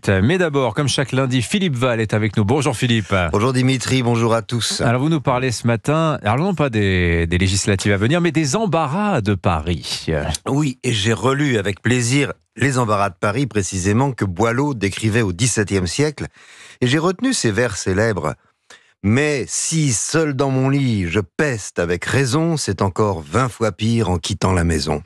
suite. Mais d'abord, comme chaque lundi, Philippe Val est avec nous. Bonjour Philippe. Bonjour Dimitri, bonjour à tous. Alors vous nous parlez ce matin, alors non pas des législatives à venir, mais des embarras de Paris. Oui, et j'ai relu avec plaisir les embarras de Paris, précisément, que Boileau décrivait au XVIIe siècle. Et j'ai retenu ces vers célèbres. Mais si, seul dans mon lit, je peste avec raison, c'est encore 20 fois pire en quittant la maison.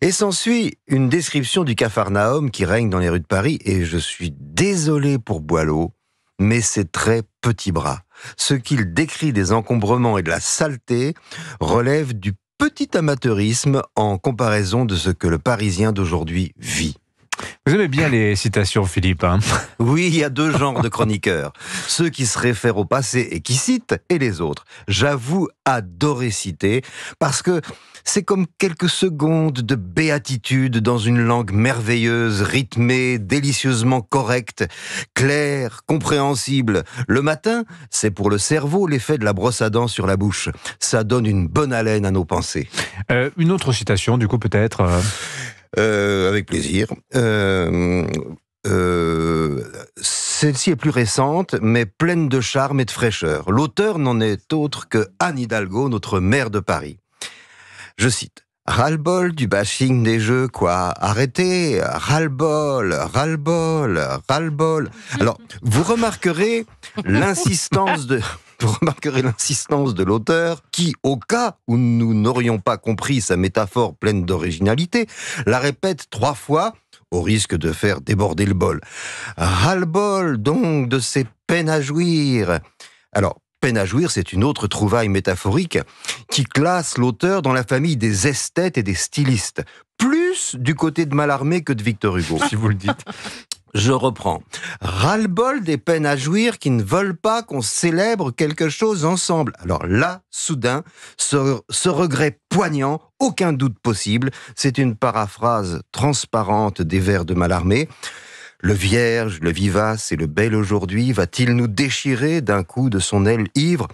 Et s'ensuit une description du Capharnaüm qui règne dans les rues de Paris, et je suis désolé pour Boileau, mais c'est très petit bras. Ce qu'il décrit des encombrements et de la saleté relève du petit amateurisme en comparaison de ce que le Parisien d'aujourd'hui vit. Vous aimez bien les citations, Philippe, hein ? Oui, il y a deux genres de chroniqueurs. Ceux qui se réfèrent au passé et qui citent, et les autres. J'avoue adorer citer, parce que c'est comme quelques secondes de béatitude dans une langue merveilleuse, rythmée, délicieusement correcte, claire, compréhensible. Le matin, c'est pour le cerveau l'effet de la brosse à dents sur la bouche. Ça donne une bonne haleine à nos pensées. Une autre citation, du coup, peut-être avec plaisir. Celle-ci est plus récente, mais pleine de charme et de fraîcheur. L'auteur n'en est autre que Anne Hidalgo, notre maire de Paris. Je cite. Ras-le-bol du bashing des jeux, quoi. Arrêtez, ras-le-bol, ras-le-bol, ras-le-bol. Alors, vous remarquerez l'insistance de l'auteur qui, au cas où nous n'aurions pas compris sa métaphore pleine d'originalité, la répète 3 fois, au risque de faire déborder le bol. Ras-le-bol, donc, de ces peines à jouir. Alors, peine à jouir, c'est une autre trouvaille métaphorique qui classe l'auteur dans la famille des esthètes et des stylistes. Plus du côté de Mallarmé que de Victor Hugo. si vous le dites. Je reprends. Ras-le-bol des peines à jouir qui ne veulent pas qu'on célèbre quelque chose ensemble. Alors là, soudain, ce regret poignant, aucun doute possible, c'est une paraphrase transparente des vers de Mallarmé. Le vierge, le vivace et le bel aujourd'hui va-t-il nous déchirer d'un coup de son aile ivre ?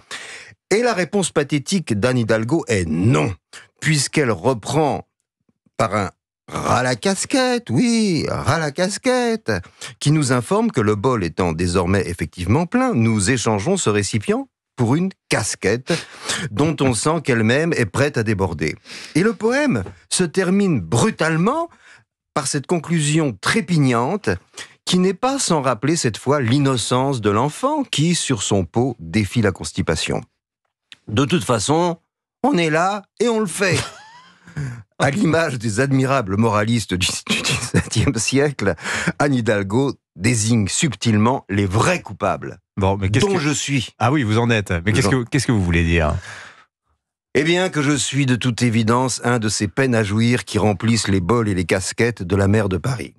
Et la réponse pathétique d'Anne Hidalgo est non, puisqu'elle reprend par un ras la casquette, oui, ras la casquette, qui nous informe que le bol étant désormais effectivement plein, nous échangeons ce récipient pour une casquette dont on sent qu'elle-même est prête à déborder. Et le poème se termine brutalement par cette conclusion trépignante qui n'est pas sans rappeler cette fois l'innocence de l'enfant qui, sur son pot, défie la constipation. De toute façon, on est là et on le fait. À l'image des admirables moralistes du XVIIe siècle, Anne Hidalgo désigne subtilement les vrais coupables, bon, mais dont je suis. Ah oui, vous en êtes. Mais qu'est-ce que vous voulez dire ? Eh bien que je suis de toute évidence un de ces peines à jouir qui remplissent les bols et les casquettes de la maire de Paris.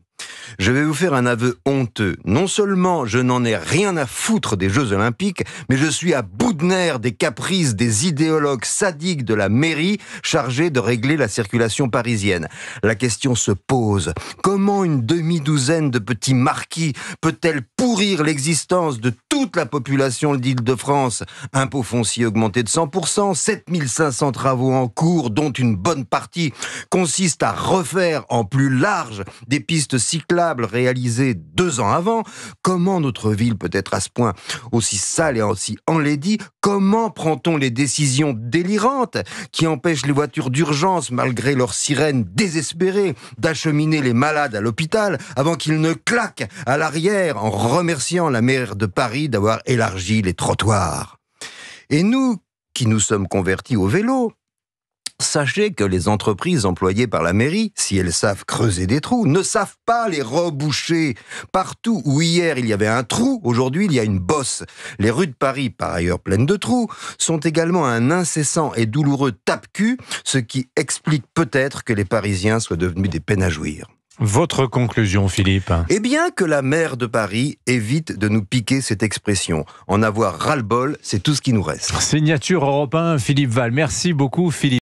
Je vais vous faire un aveu honteux. Non seulement je n'en ai rien à foutre des Jeux Olympiques, mais je suis à bout de nerfs des caprices des idéologues sadiques de la mairie chargés de régler la circulation parisienne. La question se pose. Comment une demi-douzaine de petits marquis peut-elle pourrir l'existence de toute la population d'Île-de-France ? Impôt foncier augmenté de 100%, 7500 travaux en cours, dont une bonne partie consiste à refaire en plus large des pistes cyclables réalisées 2 ans avant. Comment notre ville peut être à ce point aussi sale et aussi enlaidie ? Comment prend-on les décisions délirantes qui empêchent les voitures d'urgence, malgré leurs sirènes désespérées, d'acheminer les malades à l'hôpital avant qu'ils ne claquent à l'arrière en remerciant la maire de Paris d'avoir élargi les trottoirs ? Et nous, qui nous sommes convertis au vélo, sachez que les entreprises employées par la mairie, si elles savent creuser des trous, ne savent pas les reboucher. Partout où hier il y avait un trou, aujourd'hui il y a une bosse. Les rues de Paris, par ailleurs pleines de trous, sont également un incessant et douloureux tape-cul, ce qui explique peut-être que les Parisiens soient devenus des peines à jouir. Votre conclusion, Philippe ? Eh bien que la maire de Paris évite de nous piquer cette expression. En avoir ras-le-bol, c'est tout ce qui nous reste. Signature Europe 1, Philippe Val. Merci beaucoup, Philippe.